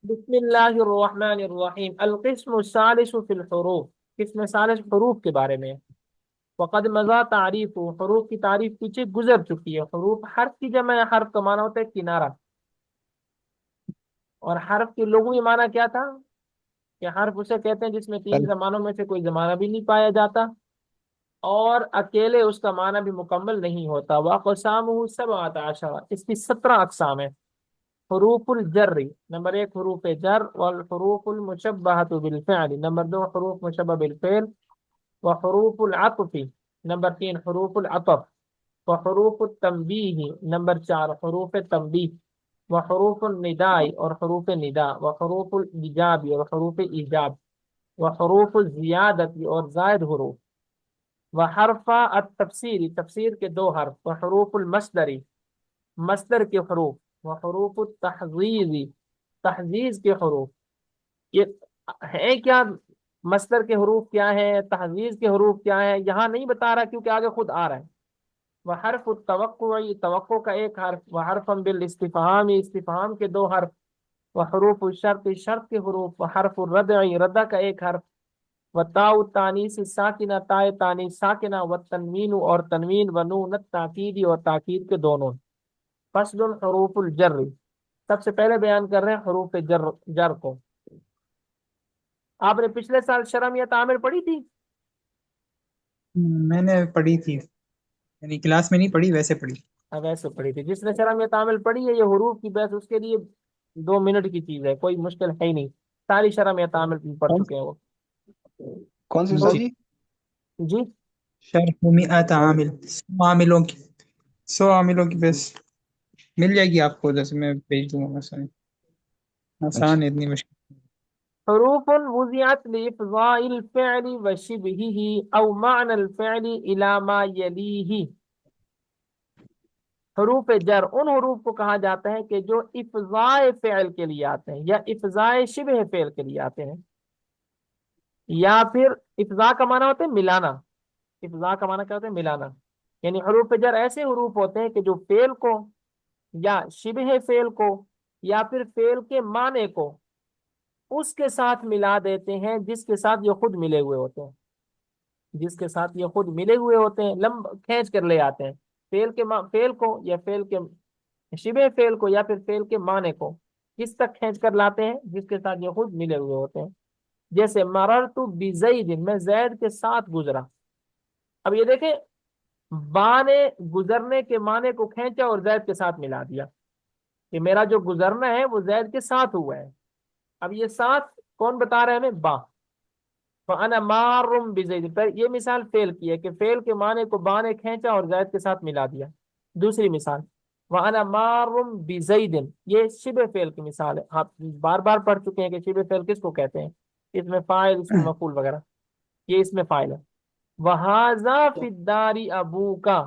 بسم اللہ الرحمن الرحیم القسم الثالث فی الحروف، قسم ثالث حروف کے بارے میں۔ وقد مضى تعریف، حروف کی تعریف پیچھے گزر چکی ہے۔ حروف حرف کی جمع ہے، حرف کا معنی ہوتا ہے کنارہ، اور حرف کے لغوی معنی کیا تھا کہ حرف اسے کہتے ہیں جس میں تین زمانوں میں سے کوئی زمانہ بھی نہیں پایا جاتا، اور اکیلے اس کا معنی بھی مکمل نہیں ہوتا۔ واقسامہ سبعۃ عشر، اس کی 17 اقسام ہیں۔ حروف الجر، نمبر ایک حروف جر، والحروف المشبہۃ بالفعل، نمبر دو حروف مشبہ بالفعل، وحروف العطف، نمبر تین حروف العطف، وحروف التنبیہ، نمبر چار حروف تنبیہ، وحروف النداء اور حروف ندا، وحروف الایجاب اور حروف ایجاب، وحروف الزیادت اور زائد حروف، وحرف التفسیر، تفسیر کے دو حرف، وحروف المصدر، مصدر کے حروف، وحروف التحزیز، تحزیز کے حروف۔ یہ ہے کیا؟ مصدر کے حروف کیا ہے، تحزیز کے حروف کیا ہے، یہاں نہیں بتا رہا کیونکہ آگے خود آ رہا ہے۔ وحرف التوقع، توقع کا ایک حرف، وحرف بالاستفہام، استفہام کے دو حرف، وحروف الشرط، شرط کے حروف، وحرف الردع، ردع کا ایک حرف، وتاء التانیث ساکنہ، تاء تانیث ساکنہ، والتنوین اور تنوین، ونون التاکید اور تاکید کے دونوں۔ فصل حروف الجر، سب سے پہلے بیان کر رہے ہیں حروف جر، جر کو۔ آپ نے پچھلے سال شرم یا تعامل پڑھی تھی؟ میں نے پڑھی تھی، یعنی کلاس میں نہیں پڑھی، ویسے پڑھی۔ اب ایسے پڑھی تھی، جس نے شرم یا تعامل پڑھی ہے یہ حروف کی بحث اس کے لیے 2 منٹ کی چیز ہے، کوئی مشکل ہے ہی نہیں، ساری شرم یا تعامل پڑھ کون چکے ہیں وہ۔ کون سی استاد جی، جی؟ جی شرح مئات عامل، 100 عاملوں کی، 100 عاملوں کی بس مل جائے گی آپ کو، جیسے میں بھیج دوں گا مثلا، اچھا آسان ہے، اتنی مشکل۔ حروف وضعت لإفضاء الفعل وشبهه أو معنى الفعل إلى ما يليه۔ حروف جر ان حروف کو کہا جاتا ہے کہ جو افضاء فعل کے لیے آتے ہیں، یا افضاء شبہ فعل کے لیے آتے ہیں، یا پھر افضاء کا معنی ہوتا ہے ملانا۔ افضاء کا معنی کیا ہوتا ہے؟ ملانا۔ یعنی حروف جر ایسے حروف ہوتے ہیں کہ جو فعل کو یا شبہ فعل کو یا پھر فعل کے معنی کو اس کے ساتھ ملا دیتے ہیں جس کے ساتھ یہ خود ملے ہوئے ہوتے ہیں، جس کے ساتھ یہ خود ملے ہوئے ہوتے ہیں، کھینچ کر لے آتے ہیں فعل کے فعل کو یا فعل کے شبہ فعل کو یا پھر فعل کے معنی کو کس تک کھینچ کر لاتے ہیں؟ جس کے ساتھ یہ خود ملے ہوئے ہوتے ہیں۔ جیسے مررت بزید، میں زید کے ساتھ گزرا۔ اب یہ دیکھیں، با نے گزرنے کے معنی کو کھینچا اور زید کے ساتھ ملا دیا کہ میرا جو گزرنا ہے وہ زید کے ساتھ ہوا ہے۔ اب یہ ساتھ کون بتا رہے ہیں ہمیں؟ با۔ فانا مارم بزید، پر یہ مثال فعل کی ہے کہ فعل کے معنی کو با نے کھینچا اور زید کے ساتھ ملا دیا۔ دوسری مثال وانا مارم بزید، یہ شبہ فعل کی مثال ہے، آپ بار بار پڑھ چکے ہیں کہ شبہ فعل کس کو کہتے ہیں، اس میں فاعل، اس میں مفعول وغیرہ، یہ اس میں فاعل ہے۔ وہذا فی الدار ابو کا،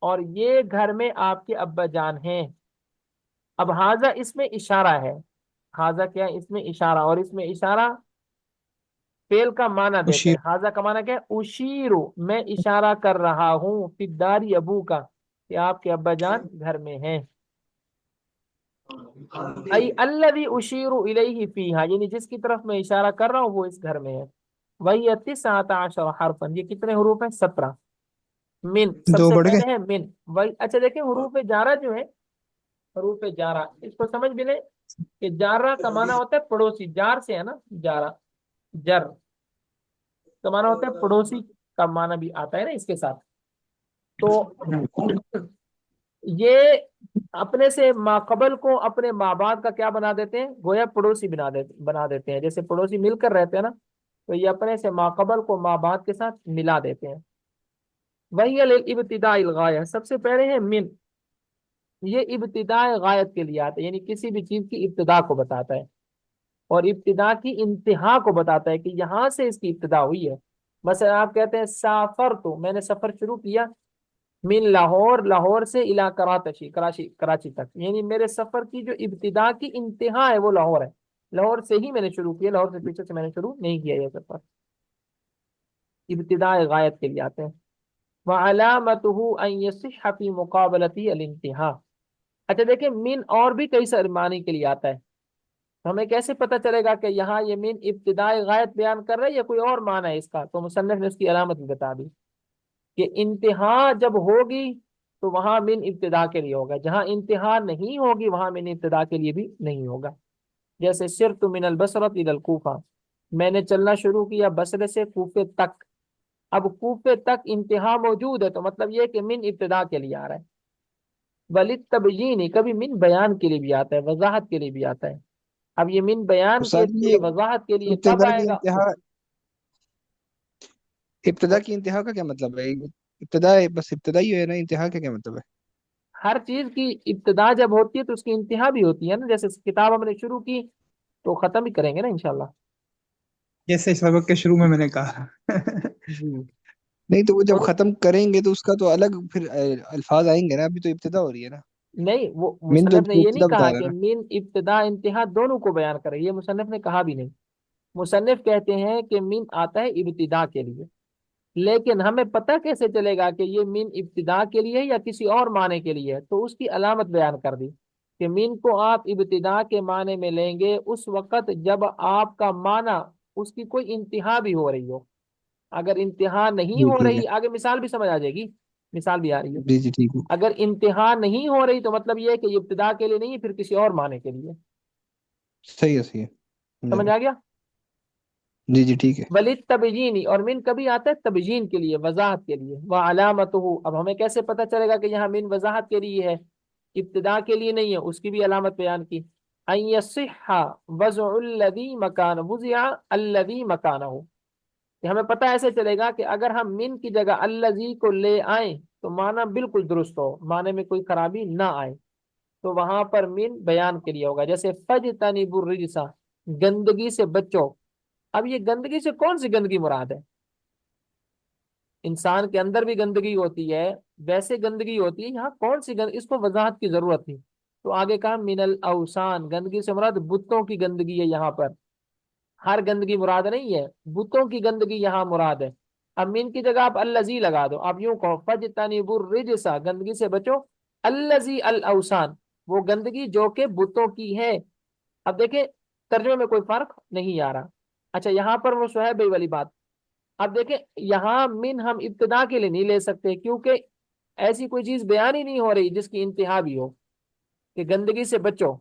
اور یہ گھر میں آپ کے ابا جان ہیں۔ اب ہاذا اس میں اشارہ ہے، ہاذا کیا ہے؟ اس میں اشارہ، اور اس میں اشارہ فعل کا معنی دیتے اشیر، ہیں۔ ہاذا کا معنی کیا ہے؟ اشیرو، میں اشارہ کر رہا ہوں، فی الدار ابو کا، کہ آپ کے ابا جان گھر میں ہیں۔ ای الذی اشیر الیہ فیہا، یعنی جس کی طرف میں اشارہ کر رہا ہوں وہ اس گھر میں ہے۔ وہی 19 حرفا، یہ کتنے حروف ہیں؟ 17۔ من، سب دو سے بڑھ گئے۔ پہلے ہے من، وہی اچھا دیکھیں حروف جارہ جو ہے، حروف جارہ اس کو سمجھ بھی لیں کہ جارہ کا معنی ہوتا ہے پڑوسی، جار سے ہے نا جارہ، جر کا معنی ہوتا ہے پڑوسی، کا معنی بھی آتا ہے نا اس کے ساتھ۔ تو یہ اپنے سے ماقبل کو اپنے ماں باپ کا کیا بنا دیتے ہیں؟ گویا پڑوسی بنا دیتے ہیں، جیسے پڑوسی مل کر رہتے ہیں نا، تو یہ اپنے سے ماقبل کو ماں باپ کے ساتھ ملا دیتے ہیں۔ وہی ابتداء الغایہ، سب سے پہلے ہے من، یہ ابتداء غایت کے لیے آتا ہے، یعنی کسی بھی چیز کی ابتدا کو بتاتا ہے، اور ابتدا کی انتہا کو بتاتا ہے کہ یہاں سے اس کی ابتدا ہوئی ہے۔ مثلا آپ کہتے ہیں سافر، تو میں نے سفر شروع کیا من لاہور، لاہور سے الا کراچی، کراچی تک، یعنی میرے سفر کی جو ابتدا کی انتہا ہے وہ لاہور ہے، لاہور سے ہی میں نے شروع کیا، لاہور سے پیچھے سے میں نے شروع نہیں کیا یہ سفر۔ ابتداء غایت کے لیے آتے ہیں۔ وعلامته ان يصح في مقابلته الانتہا۔ اچھا دیکھیں، من اور بھی کئی سارے معنی کے لیے آتا ہے، تو ہمیں کیسے پتہ چلے گا کہ یہاں یہ من ابتدائی غایت بیان کر رہے ہیں یا کوئی اور معنی ہے اس کا؟ تو مصنف نے اس کی علامت بھی بتا دی کہ انتہا جب ہوگی تو وہاں من ابتدا کے لیے ہوگا، جہاں انتہا نہیں ہوگی وہاں من ابتدا کے لیے بھی نہیں ہوگا۔ جیسے سرت من البصرۃ الی الکوفہ، میں نے چلنا شروع کیا بصرے سے کوفے تک۔ اب کوفے تک انتہا موجود ہے تو مطلب یہ کہ من ابتدا کے لیے آ رہا ہے۔ ولی تبیین، کبھی من بیان کے لیے بھی آتا ہے، وضاحت کے لیے بھی آتا ہے۔ اب یہ من بیان کے استاد جی لیے، یہ وضاحت کے لیے کب ابتدا آئے کی گا؟ انتہا، ابتدا کی انتہا کا کیا مطلب ہے؟ ابتدا بس ابتدا ہی ہے نا، انتہا کا کیا مطلب ہے؟ ہر چیز کی ابتدا جب ہوتی ہے تو اس کی انتہا بھی ہوتی ہے نا، جیسے کتاب ہم نے شروع کی تو ختم بھی کریں گے نا انشاءاللہ۔ جیسے سبق کے شروع میں نے کہا جی نہیں تو وہ جب تو ختم کریں گے تو اس کا تو الگ پھر الفاظ آئیں گے نا، ابھی تو ابتدا ہو رہی ہے نا۔ نہیں، وہ من تو مصنف نے یہ نہیں ابتدا بتا کہا رہا ہے کہ نا۔ من ابتدا انتہا دونوں کو بیان کرے، یہ مصنف نے کہا بھی نہیں۔ مصنف کہتے ہیں کہ من آتا ہے ابتدا کے لیے، لیکن ہمیں پتہ کیسے چلے گا کہ یہ من ابتدا کے لیے یا کسی اور معنی کے لیے ہے؟ تو اس کی علامت بیان کر دی کہ من کو آپ ابتدا کے معنی میں لیں گے اس وقت جب آپ کا معنی اس کی کوئی انتہا بھی ہو رہی ہو۔ اگر انتہا نہیں جی ہو ٹھیک ہے، رہی، آگے مثال بھی سمجھ آ جائے گی، مثال بھی آ رہی ہے۔ جی جی ٹھیک ہے، اگر انتہا نہیں ہو رہی تو مطلب یہ ہے کہ یہ ابتدا کے لیے نہیں ہے، پھر کسی اور معنی کے لیے۔ صحیح ہے صحیح ہے، سمجھ سمجھ گیا۔ آ گیا؟ جی جی ٹھیک ہے۔ ولی تبجینی، اور من کبھی آتا ہے تبجین کے لیے، وضاحت کے لیے۔ وہ علامت ہو، اب ہمیں کیسے پتہ چلے گا کہ یہاں من وضاحت کے لیے ہے، ابتدا کے لیے نہیں ہے؟ اس کی بھی علامت بیان کی، ان یصح وضع الذی مکان وضع الذی مکانہ، کہ ہمیں پتہ ایسے چلے گا کہ اگر ہم من کی جگہ الذی کو لے آئیں تو معنی بالکل درست ہو، معنی میں کوئی خرابی نہ آئے، تو وہاں پر من بیان کے لیے ہوگا۔ جیسے فجتنبوا الرجس، گندگی سے بچو۔ اب یہ گندگی سے کون سی گندگی مراد ہے؟ انسان کے اندر بھی گندگی ہوتی ہے، ویسے گندگی ہوتی ہے، یہاں کون سی گندگی؟ اس کو وضاحت کی ضرورت تھی تو آگے کہا من الاوثان، گندگی سے مراد بتوں کی گندگی ہے یہاں پر، ہر گندگی مراد نہیں ہے، بتوں کی گندگی یہاں مراد ہے۔ اب من کی جگہ آپ الذی لگا دو، آپ یوں کہو فجتنبوا الرجس، گندگی سے بچو، الذی الاوثان، وہ گندگی جو کہ بتوں کی ہے۔ اب دیکھیں ترجمے میں کوئی فرق نہیں آ رہا۔ اچھا یہاں پر وہ صہیب والی بات، اب دیکھیں یہاں من ہم ابتدا کے لیے نہیں لے سکتے کیونکہ ایسی کوئی چیز بیان ہی نہیں ہو رہی جس کی انتہا بھی ہو، کہ گندگی سے بچو،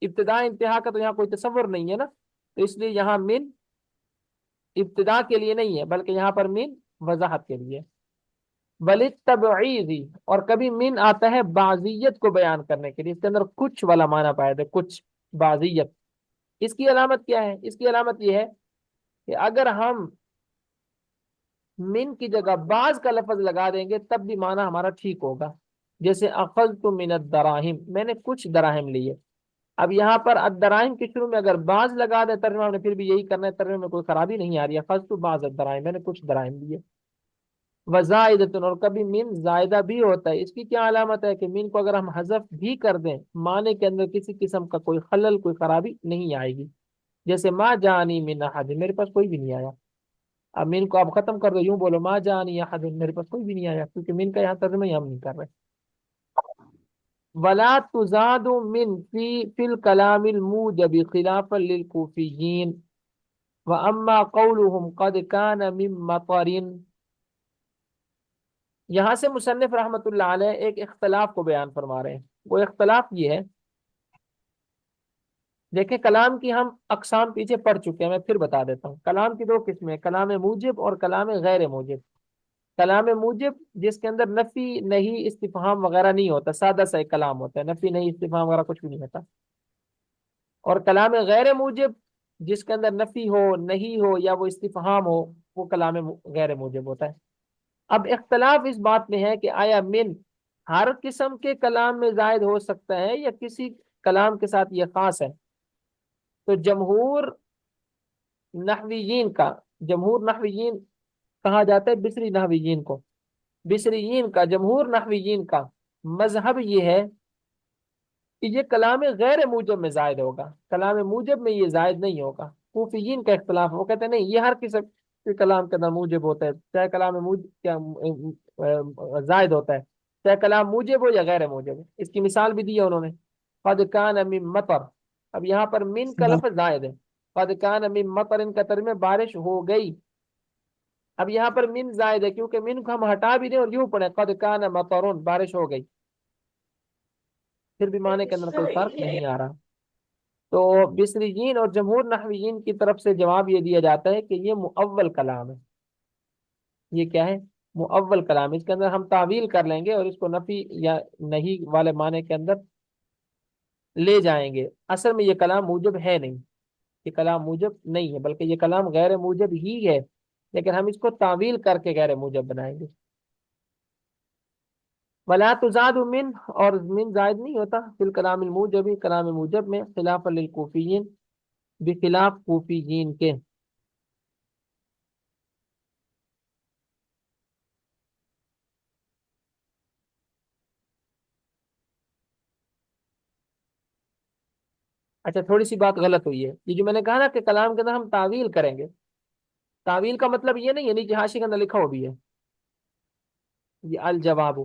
ابتدا انتہا کا تو یہاں کوئی تصور نہیں ہے نا، تو اس لیے یہاں من ابتدا کے لیے نہیں ہے بلکہ یہاں پر من وضاحت کے لیے۔ ولی تبعیضی، اور کبھی من آتا ہے بعضیت کو بیان کرنے کے لیے، اس کے اندر کچھ والا معنی پایا جائے، کچھ، بعضیت۔ اس کی علامت کیا ہے؟ اس کی علامت یہ ہے کہ اگر ہم من کی جگہ بعض کا لفظ لگا دیں گے تب بھی معنی ہمارا ٹھیک ہوگا۔ جیسے اخذت من الدراہم، میں نے کچھ دراہم لیے۔ اب یہاں پر الدراہم کے شروع میں اگر بعض لگا دے ترجمہ، ہم نے پھر بھی یہی کرنا ہے، ترجمے میں کوئی خرابی نہیں آ رہی ہے، اخذت بعض الدراہم، میں نے کچھ دراہم لیے۔ وزائدۃ، اور کبھی من زائدہ بھی ہوتا ہے، اس کی کیا علامت ہے کہ من کو اگر ہم حذف بھی کر دیں معنی کے اندر کسی قسم کا کوئی خلل، کوئی خرابی نہیں آئے گی۔ جیسے ما جانی من احد، میرے پاس کوئی بھی نہیں آیا۔ اب من کو آپ ختم کر دو، یوں بولو ما جانی احد، میرے پاس کوئی بھی نہیں آیا، کیونکہ من کا یہاں ترجمہ ہی ہم نہیں کر رہے۔ ولا تزاد من فی الکلام الموجب خلافا للکوفیین واما قولهم قد كان من مطر، یہاں سے مصنف رحمت اللہ علیہ ایک اختلاف کو بیان فرما رہے ہیں۔ وہ اختلاف یہ ہے، دیکھیں کلام کی ہم اقسام پیچھے پڑھ چکے ہیں، میں پھر بتا دیتا ہوں۔ کلام کی دو قسمیں، کلام موجب اور کلام غیر موجب۔ کلام موجب جس کے اندر نفی نہیں استفہام وغیرہ نہیں ہوتا، سادہ سا ایک کلام ہوتا ہے، نفی نہیں استفہام وغیرہ کچھ بھی نہیں ہوتا۔ اور کلام غیر موجب جس کے اندر نفی ہو، نہیں ہو یا وہ استفہام ہو، وہ کلام غیر موجب ہوتا ہے۔ اب اختلاف اس بات میں ہے کہ آیا من ہر قسم کے کلام میں زائد ہو سکتا ہے یا کسی کلام کے ساتھ یہ خاص ہے؟ تو جمہور نحویین کہا جاتا ہے بصری نحویین کو، بصریین کا، جمہور نحویین کا مذہب یہ ہے کہ یہ کلام غیر موجب میں زائد ہوگا، کلام موجب میں یہ زائد نہیں ہوگا۔ کوفیین کا اختلاف، وہ کہتے ہیں نہیں، یہ ہر قسم کے کلام کے اندر موجب ہوتا ہے، چاہے کلام موجب کیا زائد ہوتا ہے، چاہے کلام موجب ہو یا غیر موجب ہو۔ اس کی مثال بھی دی ہے انہوں نے، قد کان من مطر، اب یہاں پر من کا لفظ زائد ہے، قد کان من مطر کا ترجمہ بارش ہو گئی، اب یہاں پر من زائد ہے کیونکہ من کو ہم ہٹا بھی دیں اور یوں پڑھیں قد کان مطرون، بارش ہو گئی، پھر بھی معنی کے اندر کوئی فرق نہیں آ رہا۔ تو بصریین اور جمہور نحویین کی طرف سے جواب یہ دیا جاتا ہے کہ یہ مؤول کلام ہے، یہ کیا ہے؟ مؤول کلام، اس کے اندر ہم تعویل کر لیں گے اور اس کو نفی یا نہیں والے معنی کے اندر لے جائیں گے۔ اصل میں یہ کلام موجب ہے نہیں، یہ کلام موجب نہیں ہے، بلکہ یہ کلام غیر موجب ہی ہے، لیکن ہم اس کو تعویل کر کے غیر موجب بنائیں گے۔ ولا تزاد من، اور من زائد نہیں ہوتا فی الکلام الموجب، کلام موجب میں، خلاف للکوفیین، بخلاف کوفیین کے۔ اچھا تھوڑی سی بات غلط ہوئی ہے، یہ جو میں نے کہا نا کہ کلام کے اندر ہم تعویل کریں گے، تعویل کا مطلب یہ نہیں ہے، نیچے حاشی کے اندر لکھا ہو بھی ہے یہ الجواب،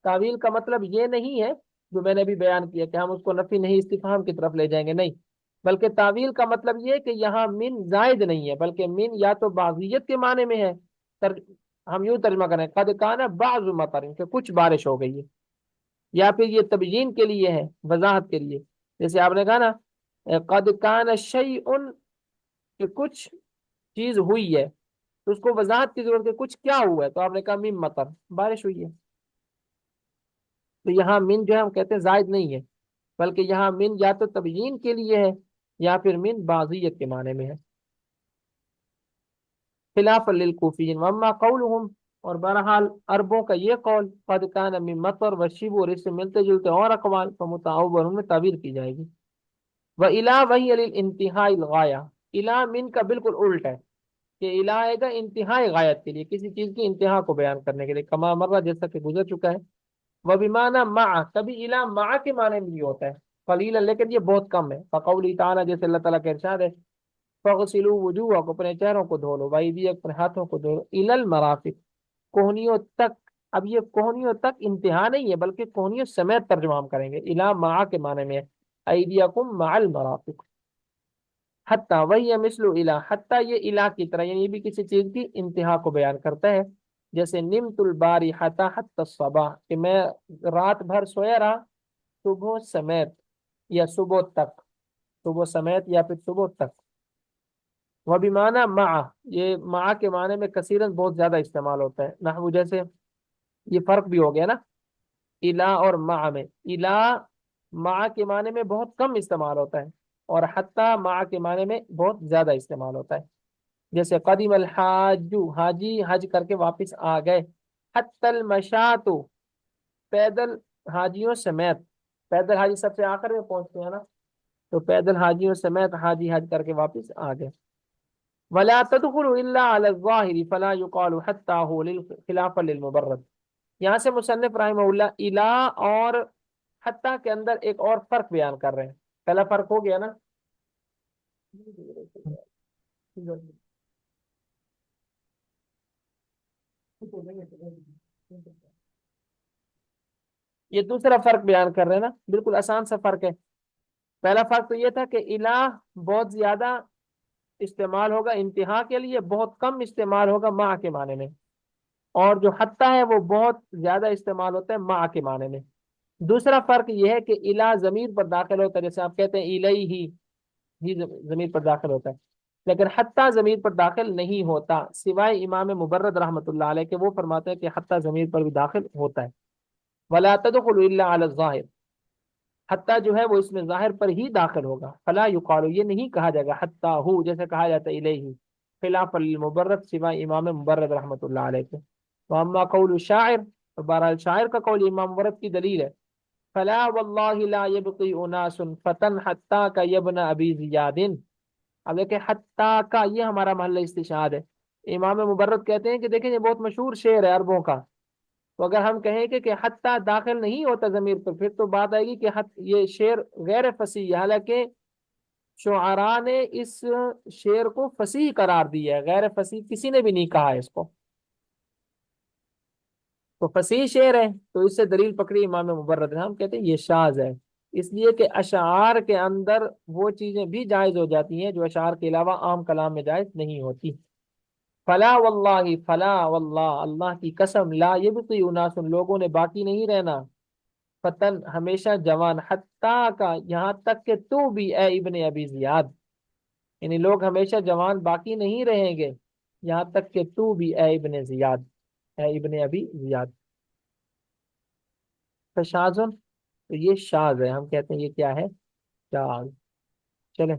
تعویل کا مطلب یہ نہیں ہے جو میں نے ابھی بیان کیا کہ ہم اس کو نفی نہیں استفہام کی طرف لے جائیں گے، نہیں، بلکہ تعویل کا مطلب یہ ہے کہ یہاں من زائد نہیں ہے، بلکہ من یا تو بعضیت کے معنی میں ہے، ہم یوں ترجمہ کریں قد کان بعض مطر، کہ کچھ بارش ہو گئی ہے، یا پھر یہ تبیین کے لیے ہے، وضاحت کے لیے، جیسے آپ نے کہا نا قد کان شیء، کہ کچھ چیز ہوئی ہے، تو اس کو وضاحت کی ضرورت ہے کچھ کیا ہوا ہے، تو آپ نے کہا مم مطر، بارش ہوئی ہے، تو یہاں من جو ہے ہم کہتے ہیں زائد نہیں ہے، بلکہ یہاں من یا تو تبیین کے لیے ہے یا پھر من بعضیت کے معنی میں ہے، خلاف للکوفیین واما قولهم، اور بہرحال عربوں کا یہ قول قد کان من مطر و شبہ، اور اس سے ملتے جلتے اور اقوال فمتعول میں تعبیر کی جائے گی۔ و الا وہی للانتہاء الغایہ، الا من کا بالکل الٹ ہے کہ الا آئے گا انتہائی غایت کے لیے، کسی چیز کی انتہا کو بیان کرنے کے لیے، کما مرہ جیسا کہ گزر چکا ہے۔ وہ بمانا مع، کبھی الا مع کے معنی میں بھی ہوتا ہے قلیلا، لیکن یہ بہت کم ہے، فقولی تعالیٰ جیسے اللہ تعالیٰ کا ارشاد ہے فغسلوا وجوہکم، اپنے چہروں کو دھو لو، وایدیکم، اپنے ہاتھوں کو دھو لو، الی المرافق، کوہنیوں تک، اب یہ کوہنیوں تک انتہا نہیں ہے بلکہ کوہنیوں سمیت ترجمہ ہم کریں گے، الا مع کے معنی میں ہے ایدیکم مع المرافق، حتی وہی مثل الا، حتی یہ الا کی طرح، یعنی یہ بھی کسی چیز کی انتہا کو بیان کرتا ہے، جیسے نمت البارحۃ حتی الصباح، کہ میں رات بھر سویا رہا صبح سمیت، یا صبح تک، صبح سمیت یا پھر صبح تک۔ وہ بھی معنی مع، یہ مع کے معنی میں کثیرن بہت زیادہ استعمال ہوتا ہے، نحو جیسے یہ فرق بھی ہو گیا نا الا اور مع میں، الا مع کے معنی میں بہت کم استعمال ہوتا ہے اور حتی مع کے معنی میں بہت زیادہ استعمال ہوتا ہے، جیسے قدیم الحاج، حاجی حج کر کے واپس آ گئے، حتی المشاۃ، پیدل حاجیوں سمیت، پیدل حاجی سب سے آخر میں پہنچتے ہیں نا، تو پیدل حاجیوں سمیت حاجی حج کر کے واپس آ گئے۔ ولا تدخل الا على الظاہر فلا يقال حتى هو خلافا للمبرد، یہاں سے مصنف رحمہ اللہ الا اور حتی کے اندر ایک اور فرق بیان کر رہے ہیں، پہلا فرق ہو گیا نا، یہ دوسرا فرق بیان کر رہے ہیں نا، بالکل آسان سا فرق ہے۔ پہلا فرق تو یہ تھا کہ الہ بہت زیادہ استعمال ہوگا انتہا کے لیے، بہت کم استعمال ہوگا مع کے معنی میں، اور جو حتی ہے وہ بہت زیادہ استعمال ہوتا ہے مع کے معنی میں۔ دوسرا فرق یہ ہے کہ الہ ضمیر پر داخل ہوتا ہے، جیسے آپ کہتے ہیں الیہ ہی ضمیر پر داخل ہوتا ہے، لیکن حتی ضمیر پر داخل نہیں ہوتا، سوائے امام مبرد رحمۃ اللہ علیہ کے، وہ فرماتے ہیں کہ حتی ضمیر پر بھی داخل ہوتا ہے۔ ولا تدخل الا علی الظاہر، حتی جو ہے وہ اس میں ظاہر پر ہی داخل ہوگا، فلا یقال، یہ نہیں کہا جائے گا حتی ہو جیسے کہا جاتا ہے الیہ، خلاف للمبرد، سوائے امام مبرد رحمۃ اللہ علیہ کے۔ واما قول الشاعر، اور بہرحال شاعر کا قول امام مبرد کی دلیل ہے، فلا واللہ لا يبقي اناس فتن حتی کا یبن ابی زیاد، اب دیکھیں حتی کا یہ ہمارا محل استشہاد ہے، امام مبرد کہتے ہیں کہ دیکھیں یہ بہت مشہور شعر ہے عربوں کا، تو اگر ہم کہیں کہ حتی داخل نہیں ہوتا ضمیر پر، پھر تو بات آئے گی کہ یہ شعر غیر فصیح ہے، حالانکہ شعراء نے اس شعر کو فصیح قرار دیا ہے، غیر فصیح کسی نے بھی نہیں کہا ہے اس کو، تو فصیح شعر ہے، تو اس سے دلیل پکڑی امام مبرد نے، ہم کہتے ہیں یہ شاذ ہے، اس لیے کہ اشعار کے اندر وہ چیزیں بھی جائز ہو جاتی ہیں جو اشعار کے علاوہ عام کلام میں جائز نہیں ہوتی. فلا واللہ، فلا واللہ، اللہ کی قسم، لا یبقی اناس، لوگوں نے باقی نہیں رہنا، فتن ہمیشہ جوان، حتیٰ کا یہاں تک کہ تو بھی اے ابن ابی زیاد، یعنی لوگ ہمیشہ جوان باقی نہیں رہیں گے یہاں تک کہ تو بھی اے ابن زیاد، اے ابن ابی زیاد. فشاذن، تو یہ شاذ ہے، ہم کہتے ہیں یہ کیا ہے؟ شاذ. چلیں.